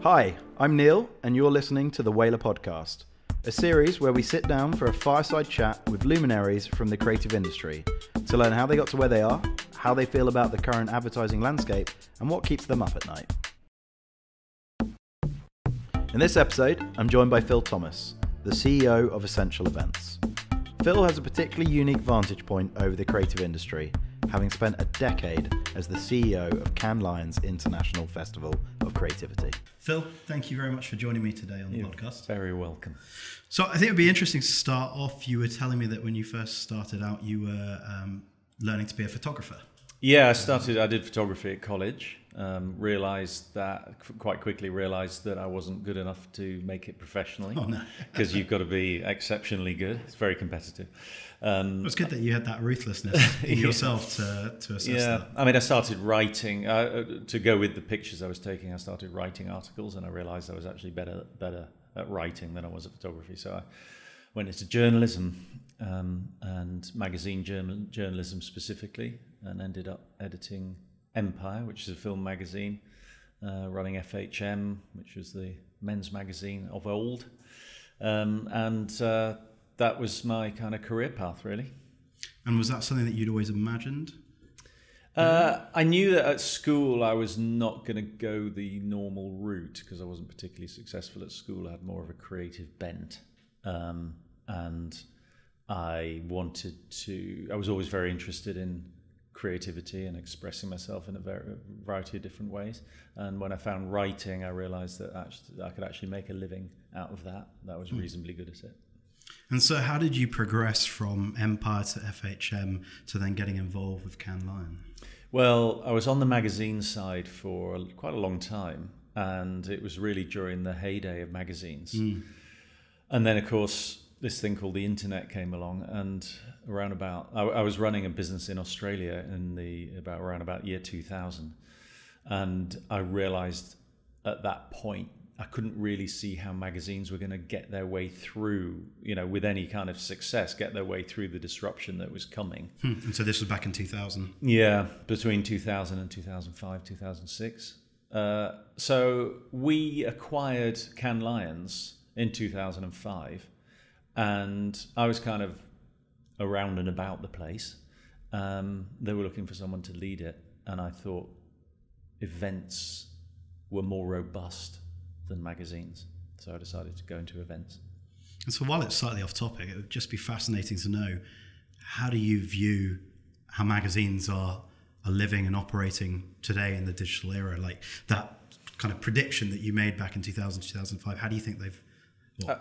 Hi, I'm Neil, and you're listening to the Whalar podcast, a series where we sit down for a fireside chat with luminaries from the creative industry to learn how they got to where they are, how they feel about the current advertising landscape, and what keeps them up at night. In this episode, I'm joined by Phil Thomas, the CEO of Ascential Events. Phil has a particularly unique vantage point over the creative industry, having spent a decade as the CEO of Cannes Lions International Festival of Creativity. Phil, thank you very much for joining me today on the podcast. Very welcome. So I think it would be interesting to start off. You were telling me that when you first started out, you were learning to be a photographer. Yeah, I did photography at college. Quite quickly realised that I wasn't good enough to make it professionally. Oh, no. Because you've got to be exceptionally good. It's very competitive. It's good that you had that ruthlessness in yourself to assess that. I mean, I started writing, to go with the pictures I was taking, I started writing articles, and I realised I was actually better at writing than I was at photography. So I went into journalism and magazine journalism specifically, and ended up editing Empire, which is a film magazine, running FHM, which was the men's magazine of old. That was my kind of career path, really. And was that something that you'd always imagined? I knew that at school I was not going to go the normal route because I wasn't particularly successful at school. I had more of a creative bent. And I was always very interested in creativity and expressing myself in a variety of different ways. And when I found writing, I realized that I could actually make a living out of that. I was reasonably good at it. And so how did you progress from Empire to FHM to then getting involved with Cannes Lions? Well, I was on the magazine side for quite a long time, and it was really during the heyday of magazines. And then, of course, this thing called the internet came along, and I was running a business in Australia around about year 2000, and I realized at that point I couldn't really see how magazines were going to get their way through, with any kind of success, get their way through the disruption that was coming. And so this was back in 2000? Yeah, between 2000 and 2005, 2006. So we acquired Cannes Lions in 2005, and I was kind of around and about the place. They were looking for someone to lead it, and I thought events were more robust than magazines. So I decided to go into events. And so while it's slightly off topic, it would just be fascinating to know, how do you view how magazines are living and operating today in the digital era? Like that kind of prediction that you made back in 2000, 2005, how do you think they've...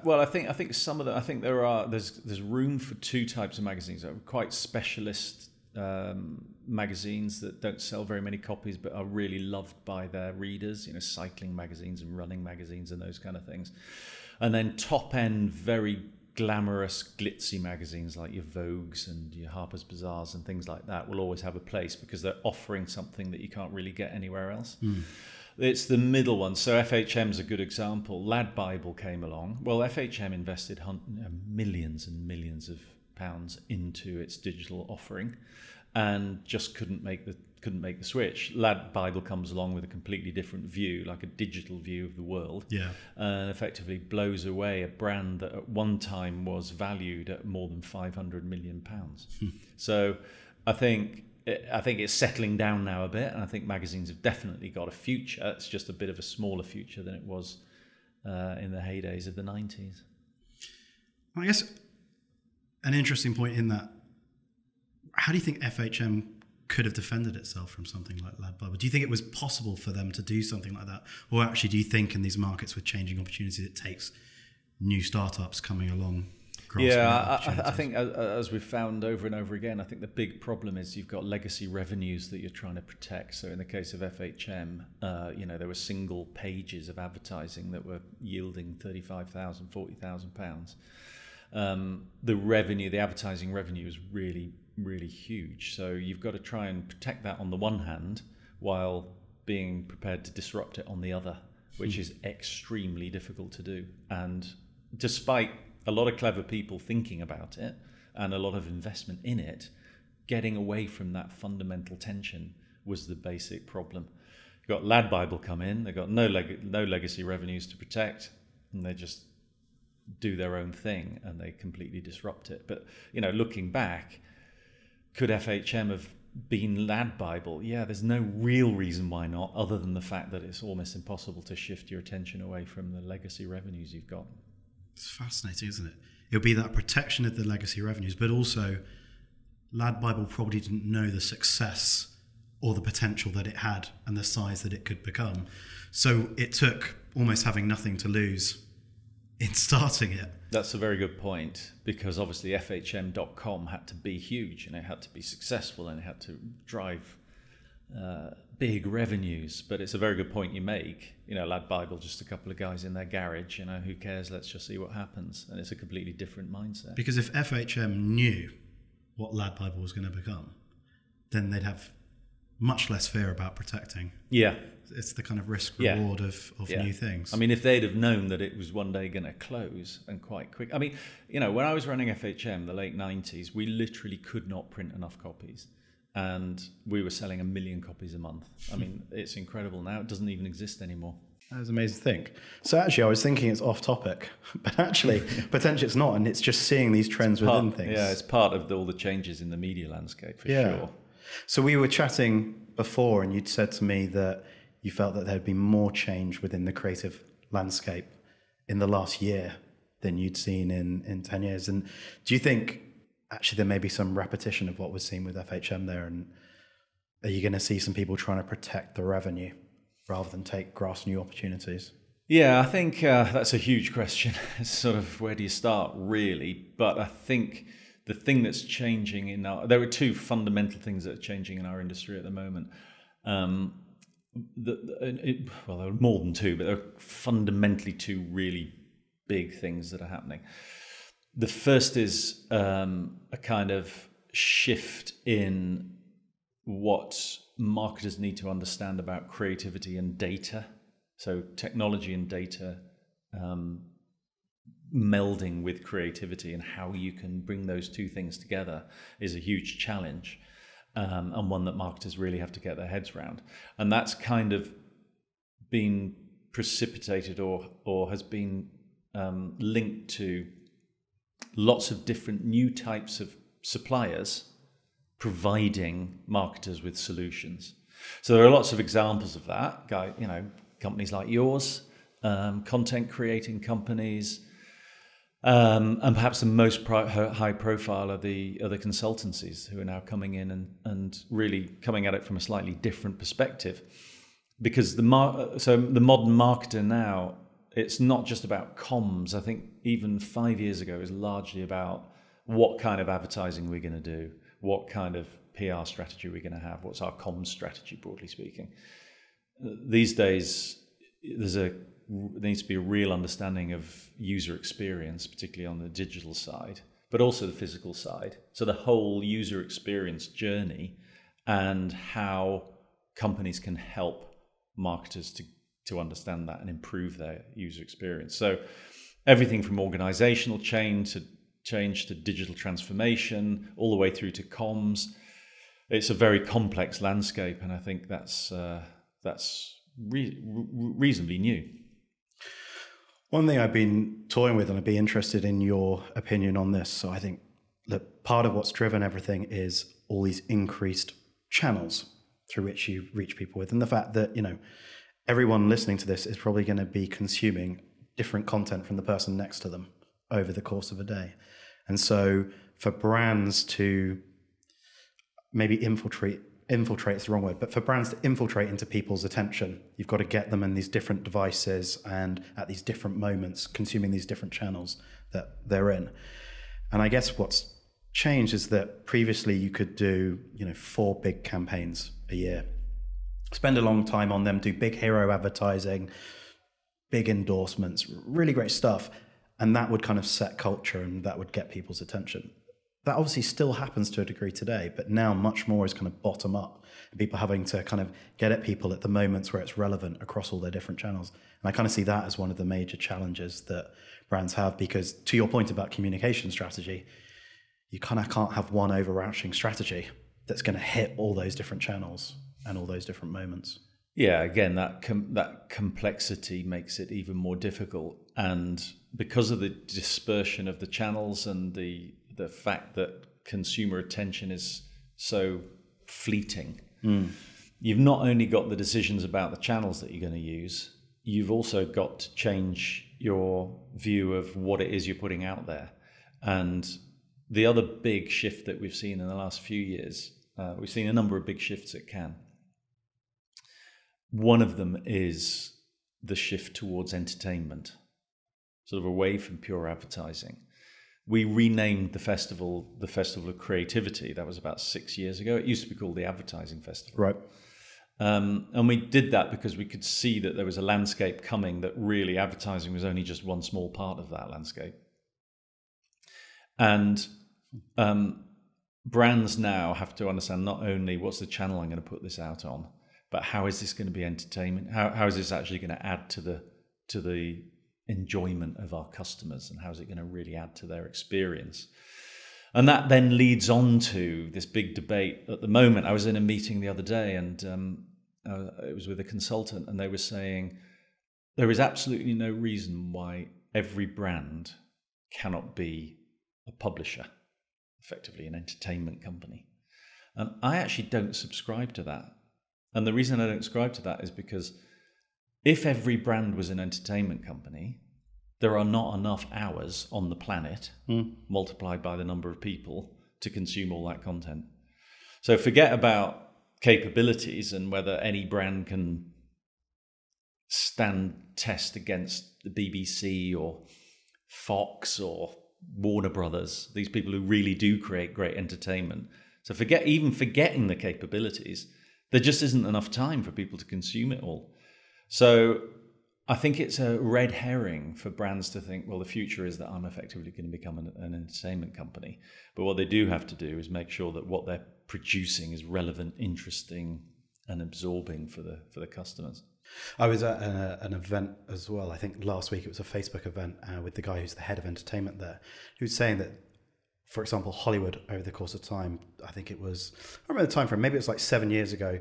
Well, I think some of them. I think there's room for two types of magazines. Quite specialist magazines that don't sell very many copies, but are really loved by their readers. Cycling magazines and running magazines and those kind of things. And then top end, very glamorous, glitzy magazines like your Vogues and your Harper's Bazaars and things like that will always have a place because they're offering something that you can't really get anywhere else. It's the middle one. So FHM's a good example. Lad Bible came along. Well, FHM invested millions and millions of pounds into its digital offering, and just couldn't make the switch. Lad Bible comes along with a completely different view, like a digital view of the world, and effectively blows away a brand that at one time was valued at more than £500 million. So I think it's settling down now a bit, and I think magazines have definitely got a future. It's just a bit of a smaller future than it was in the heydays of the 90s. I guess an interesting point in that, how do you think FHM could have defended itself from something like Lad Bible? Do you think it was possible for them to do something like that? Or actually, do you think in these markets with changing opportunities, it takes new startups coming along? I think as we've found over and over again, I think the big problem is you've got legacy revenues that you're trying to protect. So in the case of FHM, there were single pages of advertising that were yielding £35,000, £40,000. The advertising revenue is really, really huge. So you've got to try and protect that on the one hand while being prepared to disrupt it on the other, which is extremely difficult to do. And despite a lot of clever people thinking about it and a lot of investment in it, getting away from that fundamental tension was the basic problem. You've got Lad Bible come in. They've got no legacy revenues to protect, and they just do their own thing, and they completely disrupt it. But looking back, could FHM have been Lad Bible? Yeah, there's no real reason why not, other than the fact that it's almost impossible to shift your attention away from the legacy revenues you've got. It's fascinating, isn't it? It'll be that protection of the legacy revenues, but also Lad Bible probably didn't know the success or the potential that it had and the size that it could become. So it took almost having nothing to lose in starting it. That's a very good point, because obviously FHM.com had to be huge, and it had to be successful, and it had to drive big revenues. But it's a very good point you make. Lad Bible, just a couple of guys in their garage, who cares? Let's just see what happens. And it's a completely different mindset. Because if FHM knew what Lad Bible was going to become, then they'd have much less fear about protecting. Yeah. It's the kind of risk reward of new things. I mean, if they'd have known that it was one day going to close, and quite quick. I mean, when I was running FHM, the late 90s, we literally could not print enough copies. And we were selling 1 million copies a month. I mean, it's incredible now. It doesn't even exist anymore. That was amazing to think. So actually, I was thinking it's off topic, but actually, potentially it's not. And it's just seeing these trends within things. Yeah, it's part of all the changes in the media landscape, for sure. So we were chatting before, and you'd said to me that you felt that there'd been more change within the creative landscape in the last year than you'd seen in 10 years. And do you think actually there may be some repetition of what was seen with FHM there? And are you going to see some people trying to protect the revenue rather than grasp new opportunities? Yeah, I think that's a huge question. It's sort of, where do you start, really? But I think the thing that's changing there are two fundamental things that are changing in our industry at the moment. There are more than two, but there are fundamentally two really big things that are happening. The first is a kind of shift in what marketers need to understand about creativity and data. So technology and data melding with creativity, and how you can bring those two things together is a huge challenge, and one that marketers really have to get their heads around. And that's kind of been precipitated or has been linked to lots of different new types of suppliers providing marketers with solutions. So there are lots of examples of that. Companies like yours, content creating companies, and perhaps the most high profile are the other consultancies who are now coming in and really coming at it from a slightly different perspective. Because the modern marketer now, it's not just about comms. I think even 5 years ago, it was largely about what kind of advertising we're going to do, what kind of PR strategy we're going to have, what's our comms strategy, broadly speaking. These days, there needs to be a real understanding of user experience, particularly on the digital side, but also the physical side. So the whole user experience journey, and how companies can help marketers to understand that and improve their user experience. So everything from organizational change to digital transformation, all the way through to comms. It's a very complex landscape, and I think that's reasonably new. One thing I've been toying with, and I'd be interested in your opinion on this. So I think that part of what's driven everything is all these increased channels through which you reach people with, and the fact that, everyone listening to this is probably going to be consuming different content from the person next to them over the course of a day. And so for brands to maybe infiltrate is the wrong word, but for brands to infiltrate into people's attention, you've got to get them in these different devices and at these different moments, consuming these different channels that they're in. And I guess what's changed is that previously you could do, 4 big campaigns a year, spend a long time on them, do big hero advertising, big endorsements, really great stuff. And that would kind of set culture, and that would get people's attention. That obviously still happens to a degree today, but now much more is kind of bottom up, and people having to kind of get at people at the moments where it's relevant across all their different channels. And I kind of see that as one of the major challenges that brands have, because to your point about communication strategy, you kind of can't have one overarching strategy that's going to hit all those different channels and all those different moments. Yeah, again, that complexity makes it even more difficult, and because of the dispersion of the channels and the fact that consumer attention is so fleeting, you've not only got the decisions about the channels that you're going to use, you've also got to change your view of what it is you're putting out there. And the other big shift that we've seen in the last few years, we've seen a number of big shifts at Cannes. One of them is the shift towards entertainment, sort of away from pure advertising. We renamed the festival of Creativity. That was about 6 years ago. It used to be called the Advertising Festival. Right. And we did that because we could see that there was a landscape coming, that really advertising was only just one small part of that landscape. And brands now have to understand not only what's the channel I'm going to put this out on, but how is this going to be entertainment? How is this actually going to add to the enjoyment of our customers, and how is it going to really add to their experience? And that then leads on to this big debate at the moment. I was in a meeting the other day, and it was with a consultant, and they were saying there is absolutely no reason why every brand cannot be a publisher, effectively an entertainment company. And I actually don't subscribe to that. And the reason I don't subscribe to that is because if every brand was an entertainment company, there are not enough hours on the planet multiplied by the number of people to consume all that content. So forget about capabilities and whether any brand can stand test against the BBC or Fox or Warner Brothers, these people who really do create great entertainment. So forgetting the capabilities, there just isn't enough time for people to consume it all. So I think it's a red herring for brands to think, well, the future is that I'm effectively going to become an entertainment company. But what they do have to do is make sure that what they're producing is relevant, interesting, and absorbing for the customers. I was at an event as well. I think last week it was a Facebook event with the guy who's the head of entertainment there, who's saying that, for example, Hollywood, over the course of time, I think it was, I remember the time frame, maybe it was like 7 years ago,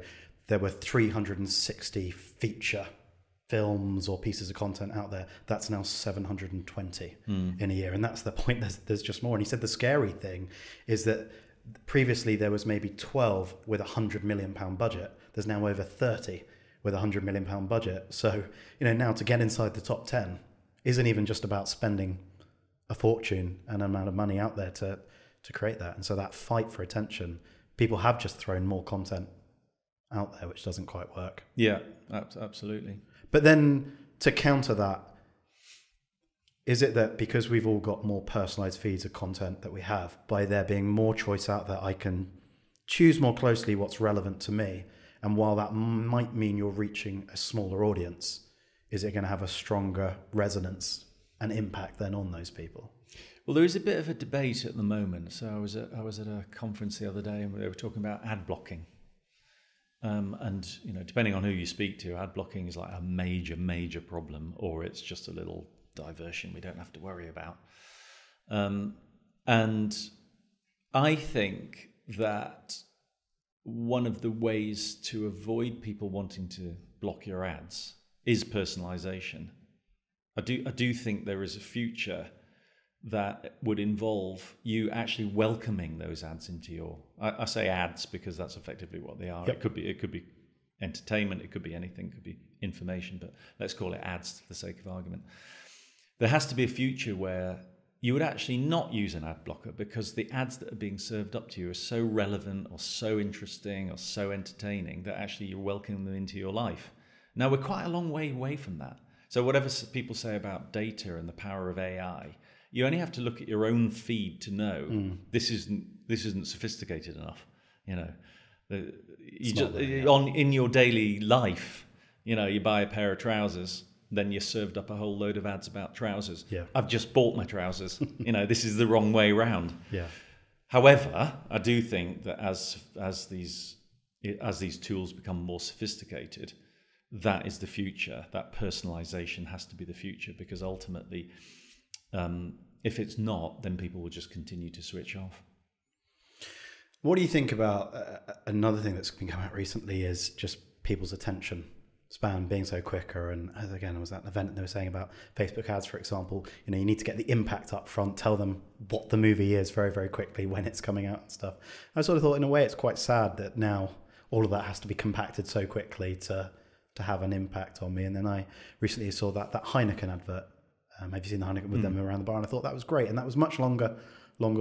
there were 360 feature films or pieces of content out there. That's now 720 in a year. And that's the point, there's just more. And he said the scary thing is that previously there was maybe 12 with £100 million budget. There's now over 30 with £100 million budget. So, now to get inside the top 10 isn't even just about spending a fortune and amount of money out there to create that. And so that fight for attention, people have just thrown more content out there, which doesn't quite work. Yeah, absolutely. But then to counter that, is it that because we've all got more personalized feeds of content that we have, by there being more choice out there, I can choose more closely what's relevant to me? And while that might mean you're reaching a smaller audience, is it going to have a stronger resonance and impact then on those people? Well, there is a bit of a debate at the moment. So I was at a conference the other day, and they were talking about ad blocking. And depending on who you speak to, ad blocking is like a major problem, or it's just a little diversion we don't have to worry about. And I think that one of the ways to avoid people wanting to block your ads is personalization. I do think there is a future that would involve you actually welcoming those ads into your, I say ads because that's effectively what they are. Yep. It could be entertainment, it could be anything, it could be information, but let's call it ads for the sake of argument. There has to be a future where you would actually not use an ad blocker because the ads that are being served up to you are so relevant or so interesting or so entertaining that actually you're welcoming them into your life. Now, we're quite a long way away from that. So whatever people say about data and the power of AI, you only have to look at your own feed to know this isn't sophisticated enough. In your daily life, you buy a pair of trousers, then you're served up a whole load of ads about trousers. Yeah. I've just bought my trousers. This is the wrong way round. Yeah. However, I do think that as these tools become more sophisticated, that is the future. That personalization has to be the future, because ultimately, if it's not, then people will just continue to switch off. What do you think about another thing that's been coming out recently is just people's attention span being so quicker, and as again, it was that event they were saying about Facebook ads, for example. You know, you need to get the impact up front, tell them what the movie is very, very quickly when it's coming out and stuff. I sort of thought, in a way, it's quite sad that now all of that has to be compacted so quickly to have an impact on me. And then I recently saw that Heineken advert. Have you seen the Heineken with them around the bar? And I thought that was great, and that was much longer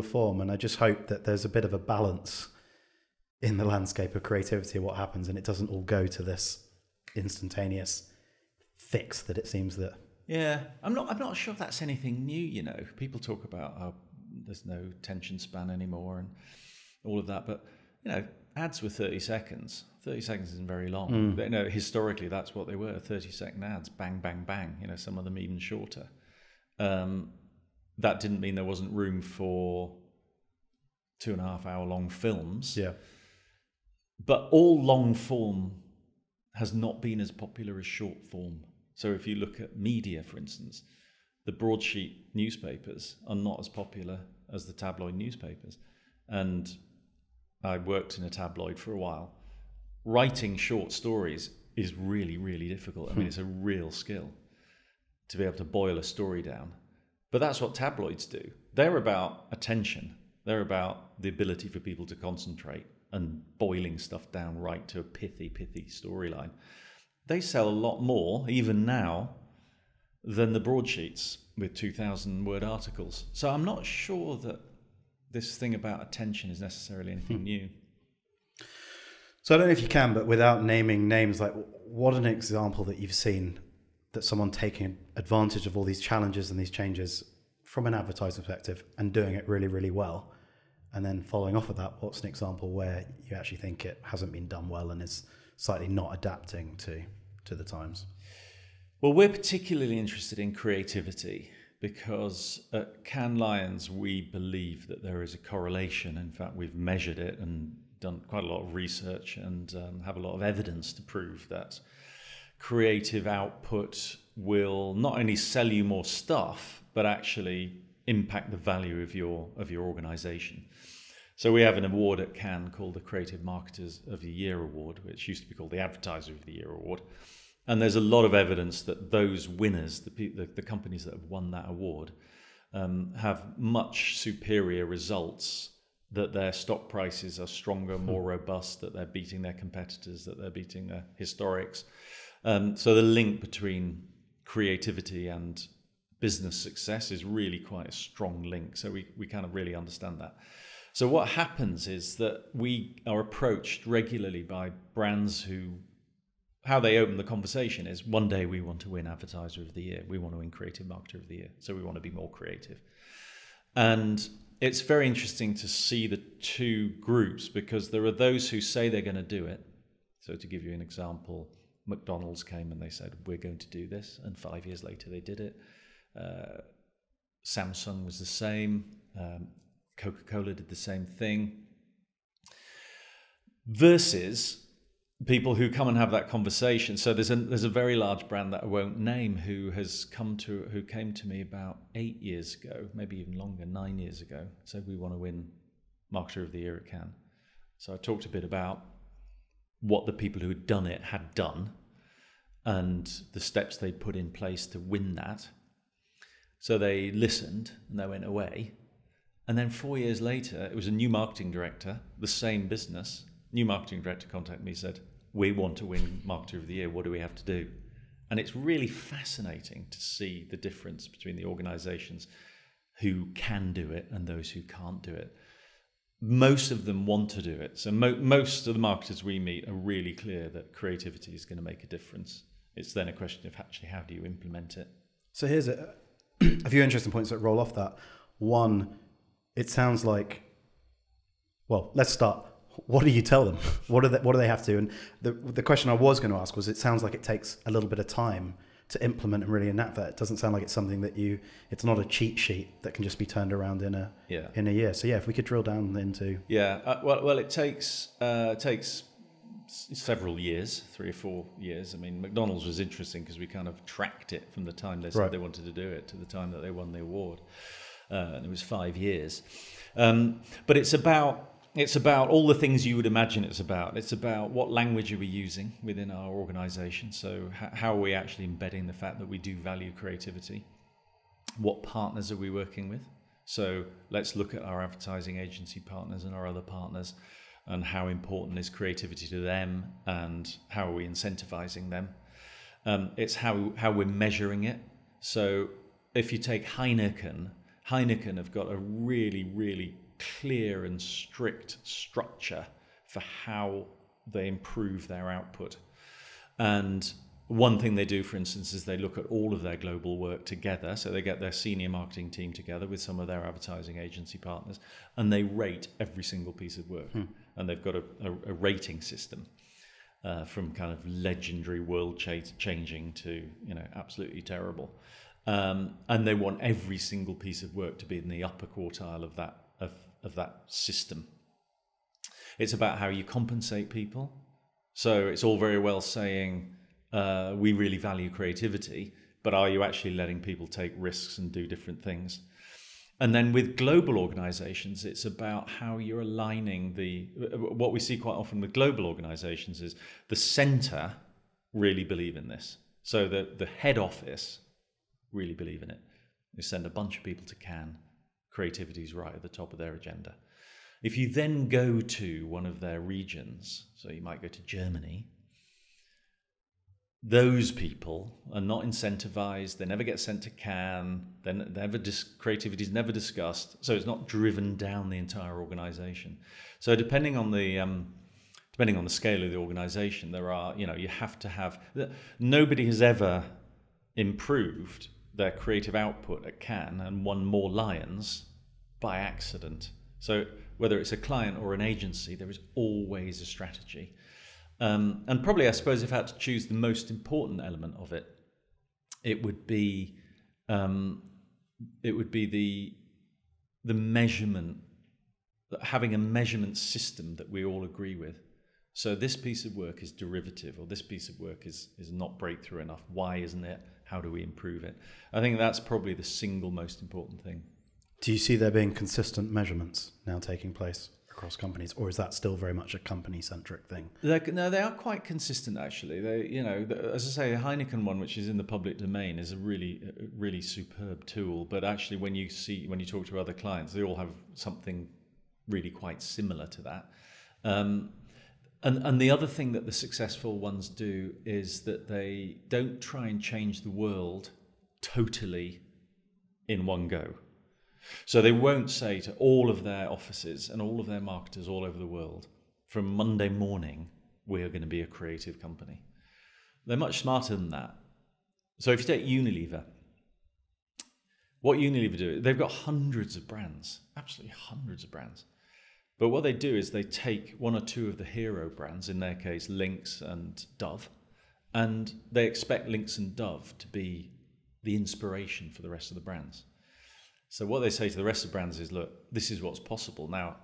form. And I just hope that there's a bit of a balance in the landscape of creativity, what happens, and it doesn't all go to this instantaneous fix that it seems that. Yeah, I'm not sure if that's anything new. You know, people talk about how there's no attention span anymore and all of that, but you know, ads were 30 seconds. 30 seconds isn't very long. But, you know, historically that's what they were, 30-second ads, bang, bang, bang. You know, some of them even shorter. That didn't mean there wasn't room for 2.5 hour long films. Yeah. But all long form has not been as popular as short form. So if you look at media, for instance, the broadsheet newspapers are not as popular as the tabloid newspapers. And I worked in a tabloid for a while. Writing short stories is really, really difficult. I mean, it's a real skill to be able to boil a story down. But that's what tabloids do. They're about attention. They're about the ability for people to concentrate and boiling stuff down right to a pithy storyline. They sell a lot more, even now, than the broadsheets with 2,000-word articles. So I'm not sure that this thing about attention is necessarily anything new. So I don't know if you can, but without naming names, like what an example that you've seen that someone taking advantage of all these challenges and these changes from an advertiser perspective and doing it really, really well. And then following off of that, what's an example where you actually think it hasn't been done well and is slightly not adapting to the times? Well, we're particularly interested in creativity because at Cannes Lions, we believe that there is a correlation. In fact, we've measured it and done quite a lot of research and have a lot of evidence to prove that creative output will not only sell you more stuff, but actually impact the value of your organization. So we have an award at Cannes called the Creative Marketers of the Year Award, which used to be called the Advertiser of the Year Award. And there's a lot of evidence that those winners, the companies that have won that award, have much superior results, that their stock prices are stronger, more robust, that they're beating their competitors, that they're beating their historics. So the link between creativity and business success is really quite a strong link. So we kind of really understand that. So what happens is that we are approached regularly by brands who, how they open the conversation is, one day we want to win Advertiser of the Year, we want to win Creative Marketer of the Year, so we want to be more creative. And it's very interesting to see the two groups, because there are those who say they're going to do it. So to give you an example, McDonald's came and they said, we're going to do this, and 5 years later they did it. Samsung was the same. Coca-Cola did the same thing. Versus people who come and have that conversation. So there's a very large brand that I won't name who came to me about 8 years ago, maybe even longer, 9 years ago. Said we want to win Marketer of the Year at Cannes. So I talked a bit about what the people who had done it had done and the steps they put in place to win that. So they listened and they went away. And then 4 years later, it was a new marketing director, the same business. New marketing director contacted me and said, we want to win Marketer of the Year. What do we have to do? And it's really fascinating to see the difference between the organizations who can do it and those who can't do it. Most of them want to do it. So most of the marketers we meet are really clear that creativity is going to make a difference. It's then a question of actually how do you implement it? So here's a few interesting points that roll off that. One, it sounds like, well, let's start. What do you tell them? What do they have to? And the question I was going to ask was, it sounds like it takes a little bit of time to implement and really enact that. It doesn't sound like it's something that it's not a cheat sheet that can just be turned around in a year. So yeah, if we could drill down into. Yeah, well, it takes several years, 3 or 4 years. I mean, McDonald's was interesting because we kind of tracked it from the time they said they wanted to do it to the time that they won the award. And it was 5 years. But it's about It's about all the things you would imagine it's about. It's about what language are we using within our organization. So how are we actually embedding the fact that we do value creativity? What partners are we working with? So let's look at our advertising agency partners and our other partners, and how important is creativity to them, and how are we incentivizing them? It's how we're measuring it. So if you take Heineken have got a really, really clear and strict structure for how they improve their output. And one thing they do, for instance, is they look at all of their global work together. So they get their senior marketing team together with some of their advertising agency partners, and they rate every single piece of work. And they've got a rating system from kind of legendary, world-changing to absolutely terrible. And they want every single piece of work to be in the upper quartile of that system. It's about how you compensate people. So it's all very well saying we really value creativity, but are you actually letting people take risks and do different things? And then with global organizations, it's about how you're aligning what we see quite often with global organizations is the center really believe in this. So the head office really believe in it. They send a bunch of people to Cannes. Creativity is right at the top of their agenda. If you then go to one of their regions, so you might go to Germany, those people are not incentivized. They never get sent to Cannes. Creativity is never discussed. So it's not driven down the entire organization. So depending on the scale of the organization, you have to have. Nobody has ever improved their creative output at Cannes and won more Lions by accident. So whether it's a client or an agency, there is always a strategy. And probably, I suppose, if I had to choose the most important element of it, it would be the measurement, having a measurement system that we all agree with. So this piece of work is derivative, or this piece of work is not breakthrough enough. Why isn't it? How do we improve it? I think that's probably the single most important thing. Do you see there being consistent measurements now taking place across companies, or is that still very much a company-centric thing? No, they are quite consistent, actually. As I say, the Heineken one, which is in the public domain, is a really superb tool. But actually, when you talk to other clients, they all have something really quite similar to that. And the other thing that the successful ones do is that they don't try and change the world totally in one go. So they won't say to all of their offices and all of their marketers all over the world, from Monday morning, we are going to be a creative company. They're much smarter than that. So if you take Unilever, what Unilever do, they've got hundreds of brands, absolutely hundreds of brands. But what they do is they take one or two of the hero brands, in their case, Lynx and Dove, and they expect Lynx and Dove to be the inspiration for the rest of the brands. So what they say to the rest of the brands is, look, this is what's possible. Now,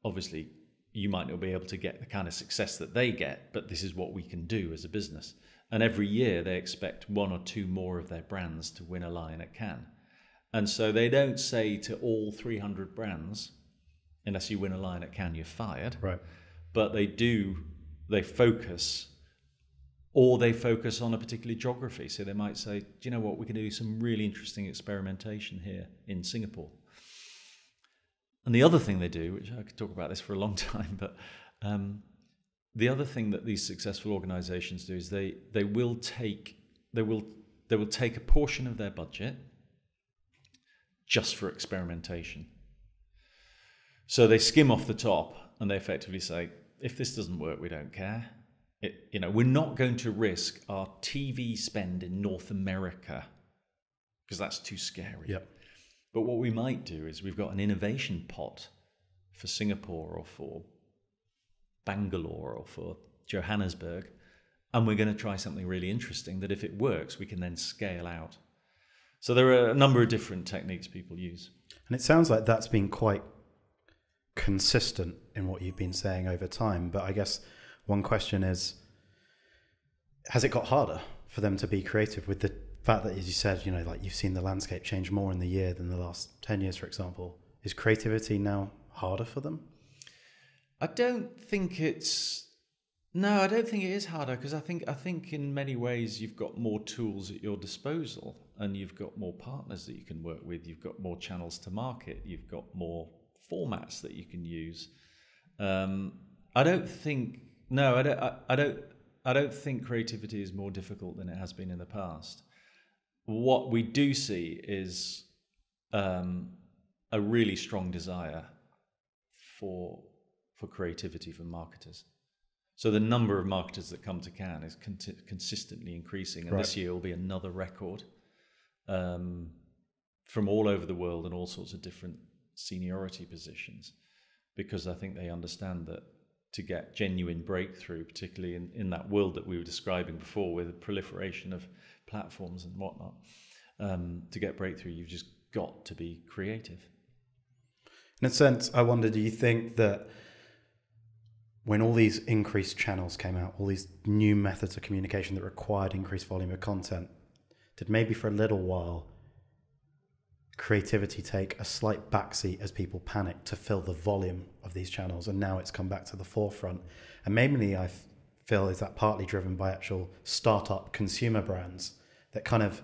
obviously, you might not be able to get the kind of success that they get, but this is what we can do as a business. And every year they expect one or two more of their brands to win a Lion at Cannes. And so they don't say to all 300 brands, unless you win a Lion at Cannes, you're fired. Right. But they focus on a particular geography. So they might say, do you know what, we can do some really interesting experimentation here in Singapore. And the other thing they do, which I could talk about this for a long time, but the other thing that these successful organizations do is they will take a portion of their budget just for experimentation. So they skim off the top and they effectively say, if this doesn't work, we don't care. We're not going to risk our TV spend in North America because that's too scary. Yep. But what we might do is we've got an innovation pot for Singapore or for Bangalore or for Johannesburg, and we're going to try something really interesting that if it works, we can then scale out. So there are a number of different techniques people use. And it sounds like that's been quite consistent in what you've been saying over time. But I guess one question is, has it got harder for them to be creative with the fact that, as you said, you've seen the landscape change more in the year than the last 10 years, for example? Is creativity now harder for them? I don't think it's no, I don't think it is harder, because I think in many ways you've got more tools at your disposal, and you've got more partners that you can work with. You've got more channels to market. You've got more formats that you can use. I don't think no, I don't think creativity is more difficult than it has been in the past. What we do see is a really strong desire for creativity from marketers. So the number of marketers that come to Cannes is consistently increasing, and this year will be another record from all over the world and all sorts of different seniority positions, because I think they understand that to get genuine breakthrough, particularly in that world that we were describing before with the proliferation of platforms and whatnot, to get breakthrough, you've just got to be creative. In a sense, I wonder, do you think that when all these increased channels came out, all these new methods of communication that required increased volume of content, did maybe for a little while creativity take a slight backseat as people panicked to fill the volume of these channels, and now it's come back to the forefront? And mainly I feel is that partly driven by actual startup consumer brands that kind of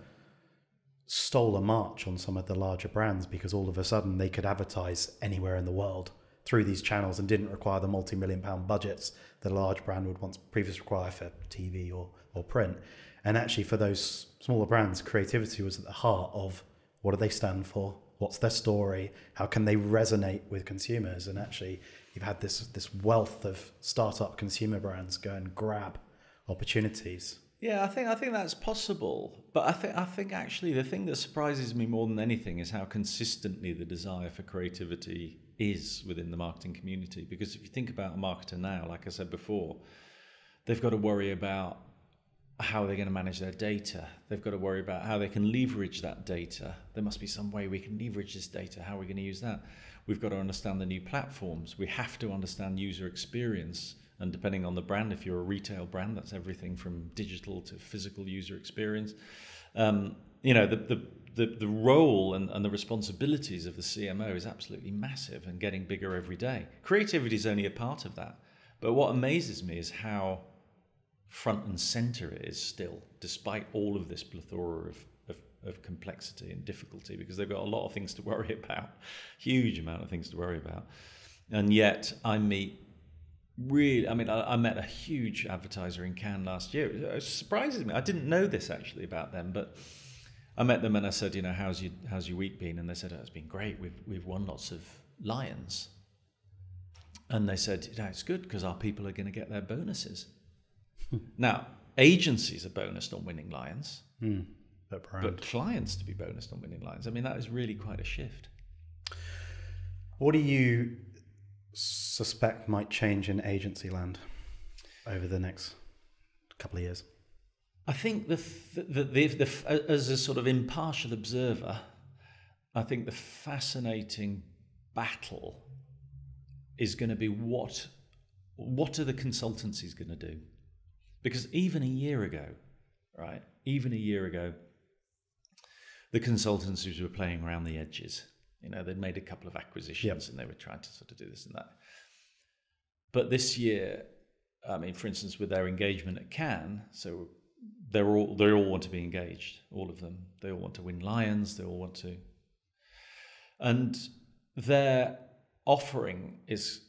stole a march on some of the larger brands, because all of a sudden they could advertise anywhere in the world through these channels and didn't require the multi-million-pound budgets that a large brand would once previously require for TV or print. And actually for those smaller brands, creativity was at the heart of what do they stand for? What's their story? How can they resonate with consumers? And actually you've had this wealth of startup consumer brands go and grab opportunities. Yeah, I think that's possible, but I think actually the thing that surprises me more than anything is how consistently the desire for creativity is within the marketing community. Because if you think about a marketer now, like I said before, they've got to worry about how they're going to manage their data. They've got to worry about how they can leverage that data. There must be some way we can leverage this data. How are we going to use that? We've got to understand the new platforms. We have to understand user experience. And depending on the brand, if you're a retail brand, that's everything from digital to physical user experience. The role and the responsibilities of the CMO is absolutely massive and getting bigger every day. Creativity is only a part of that. But what amazes me is how front and center it is still, despite all of this plethora of complexity and difficulty, because they've got a lot of things to worry about, huge amount of things to worry about. And yet I met a huge advertiser in Cannes last year. It surprises me. I didn't know this actually about them, but I met them and I said, how's your week been? And they said, it's been great. We've won lots of Lions. And they said, it's good because our people are going to get their bonuses. Now, agencies are bonused on winning Lions, but clients to be bonused on winning Lions. I mean, that is really quite a shift. What do you suspect might change in agency land over the next couple of years? I think as a sort of impartial observer, I think the fascinating battle is going to be what are the consultancies going to do? Because even a year ago, the consultancies were playing around the edges. They'd made a couple of acquisitions and they were trying to sort of do this and that. But this year, for instance, with their engagement at Cannes, so they all want to be engaged, all of them. They all want to win Lions. They all want to, and their offering is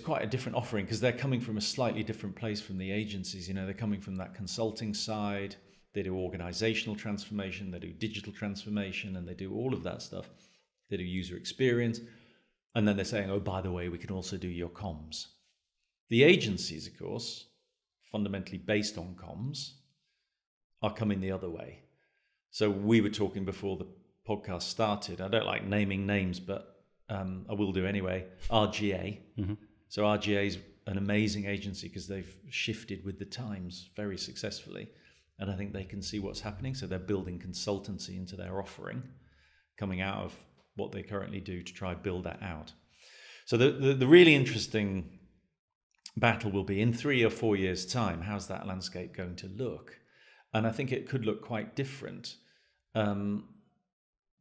quite a different offering because they're coming from a slightly different place from the agencies. They're coming from that consulting side. They do organizational transformation, they do digital transformation, and they do all of that stuff. They do user experience. And then they're saying, oh, by the way, we can also do your comms. The agencies, of course, fundamentally based on comms, are coming the other way. So we were talking before the podcast started. I don't like naming names, but I will do anyway. RGA. Mm-hmm. So RGA is an amazing agency because they've shifted with the times very successfully. And I think they can see what's happening. So they're building consultancy into their offering, coming out of what they currently do to try build that out. So the really interesting battle will be in 3 or 4 years' time, how's that landscape going to look? And I think it could look quite different.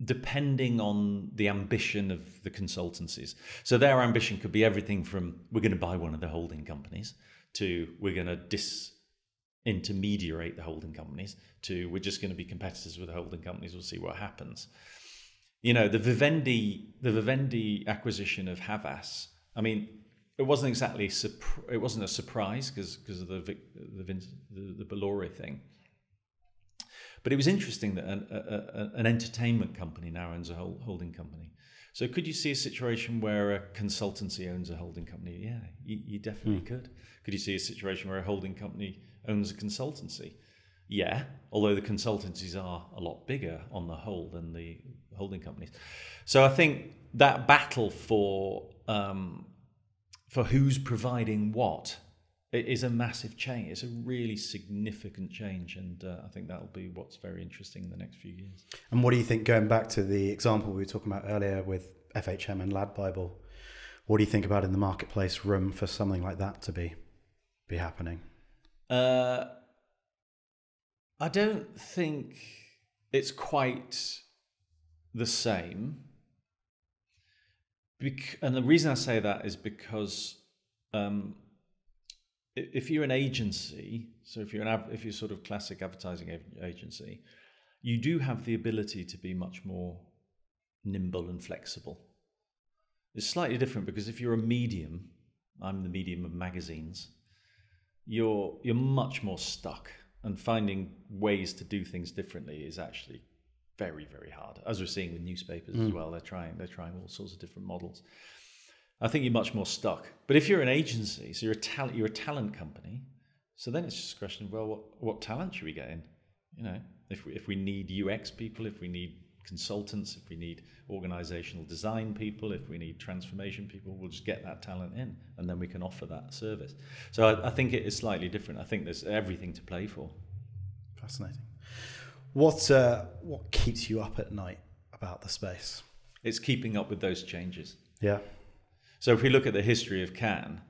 depending on the ambition of the consultancies. So their ambition could be everything from we're going to buy one of the holding companies to we're going to disintermediate the holding companies to we're just going to be competitors with the holding companies. We'll see what happens. You know, the Vivendi acquisition of Havas, I mean, it wasn't exactly it wasn't a surprise because of the Bolloré thing. But it was interesting that an entertainment company now owns a holding company. So could you see a situation where a consultancy owns a holding company? Yeah, you definitely could. Could you see a situation where a holding company owns a consultancy? Yeah, although the consultancies are a lot bigger on the whole than the holding companies. So I think that battle for who's providing what, it is a massive change. It's a really significant change, and I think that'll be what's very interesting in the next few years. And what do you think, going back to the example we were talking about earlier with FHM and Lad Bible, what do you think about in the marketplace room for something like that to be happening? I don't think it's quite the same. And the reason I say that is because if you're an agency, so if you're sort of classic advertising agency, you do have the ability to be much more nimble and flexible. It's slightly different because if you're a medium, I'm the medium of magazines, you're much more stuck, and finding ways to do things differently is actually very, very hard. As we're seeing with newspapers as well, they're trying all sorts of different models. I think you're much more stuck. But if you're an agency, so you're a talent company, so then it's just a question of, well, what talent should we get in? You know, if we need UX people, if we need consultants, if we need organizational design people, if we need transformation people, we'll just get that talent in, and then we can offer that service. So I think it is slightly different. I think there's everything to play for. Fascinating. What keeps you up at night about the space? It's keeping up with those changes. Yeah. So if we look at the history of Cannes,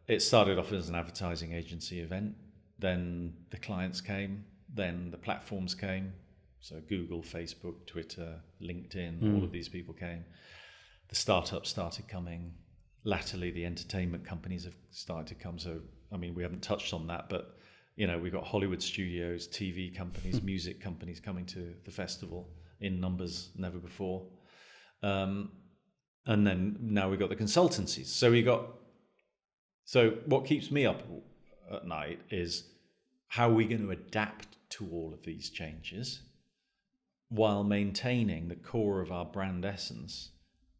it started off as an advertising agency event. Then the clients came. Then the platforms came. So Google, Facebook, Twitter, LinkedIn, all of these people came. The startups started coming. Latterly, the entertainment companies have started to come. So, I mean, we haven't touched on that, but, you know, we've got Hollywood studios, TV companies, music companies coming to the festival in numbers never before. And then now we've got the consultancies. So what keeps me up at night is how are we going to adapt to all of these changes while maintaining the core of our brand essence,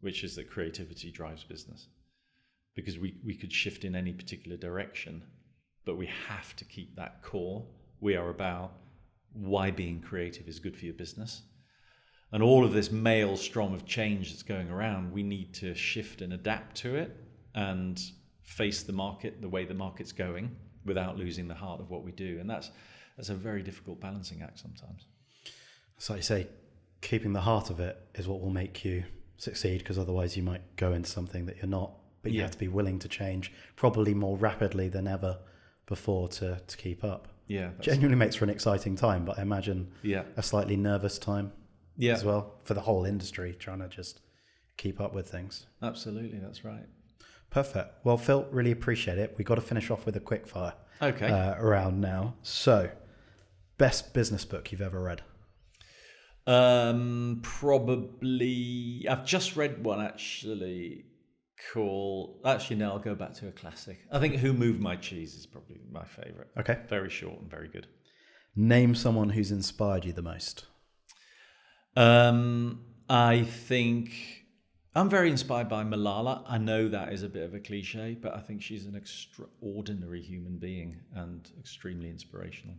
which is that creativity drives business. Because we could shift in any particular direction, but we have to keep that core. We are about why being creative is good for your business. And all of this maelstrom of change that's going around, we need to shift and adapt to it and face the market the way the market's going without losing the heart of what we do. And that's a very difficult balancing act sometimes. So you say, keeping the heart of it is what will make you succeed, because otherwise you might go into something that you're not, but you have to be willing to change probably more rapidly than ever before to keep up. Yeah. Genuinely makes for an exciting time, but I imagine a slightly nervous time as well for the whole industry, trying to just keep up with things. Absolutely, that's right. Perfect. Well, Phil, really appreciate it. We've got to finish off with a quickfire around now. So, best business book you've ever read? Probably, I've just read one actually called, no, I'll go back to a classic. I think Who Moved My Cheese is probably my favorite. Okay. Very short and very good. Name someone who's inspired you the most. I think I'm very inspired by Malala. I know that is a bit of a cliche, but I think she's an extraordinary human being and extremely inspirational.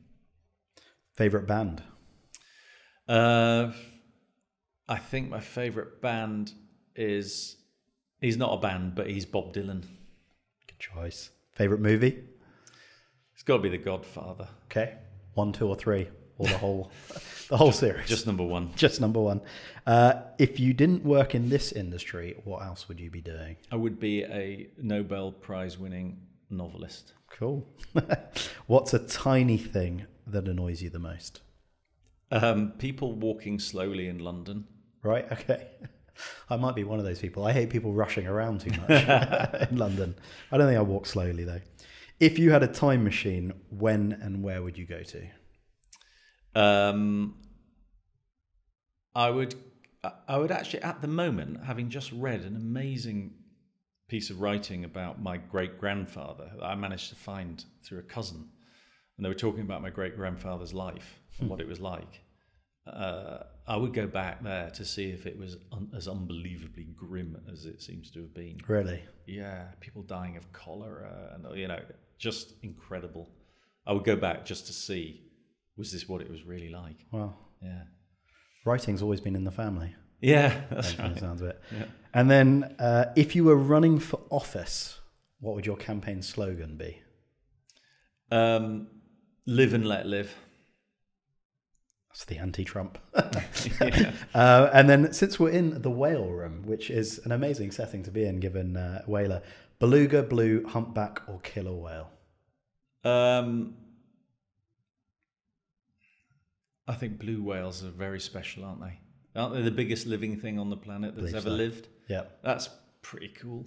Favorite band? I think my favorite band is, he's not a band, but he's Bob Dylan. Good choice. Favorite movie? It's got to be The Godfather. Okay. 1, 2, or 3, or the whole series? Just number one. Just number one. If you didn't work in this industry, what else would you be doing? I would be a Nobel Prize winning novelist. Cool. What's a tiny thing that annoys you the most? People walking slowly in London. Right, okay. I might be one of those people. I hate people rushing around too much in London. I don't think I walk slowly, though. If you had a time machine, when and where would you go to? I would actually, at the moment, having just read an amazing piece of writing about my great-grandfather that I managed to find through a cousin, and they were talking about my great-grandfather's life and what it was like. I would go back there to see if it was as unbelievably grim as it seems to have been. Really? Yeah, people dying of cholera and, just incredible. I would go back just to see, was this what it was really like? Wow. Yeah. Writing's always been in the family. Yeah, that's right. Sounds of it. Yeah. And then if you were running for office, what would your campaign slogan be? Live and let live. That's the anti-Trump. Yeah. And then since we're in the whale room, which is an amazing setting to be in given Whalar, beluga, blue, humpback or killer whale? I think blue whales are very special, aren't they? Aren't they the biggest living thing on the planet that's ever lived? Yeah. That's pretty cool.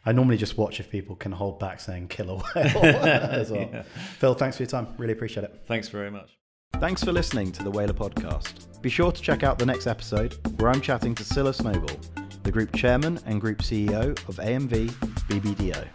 I normally just watch if people can hold back saying killer whale as well. Yeah. Phil, thanks for your time. Really appreciate it. Thanks very much. Thanks for listening to the Whalar podcast. Be sure to check out the next episode where I'm chatting to Scilla Snowball, the group chairman and group CEO of AMV BBDO.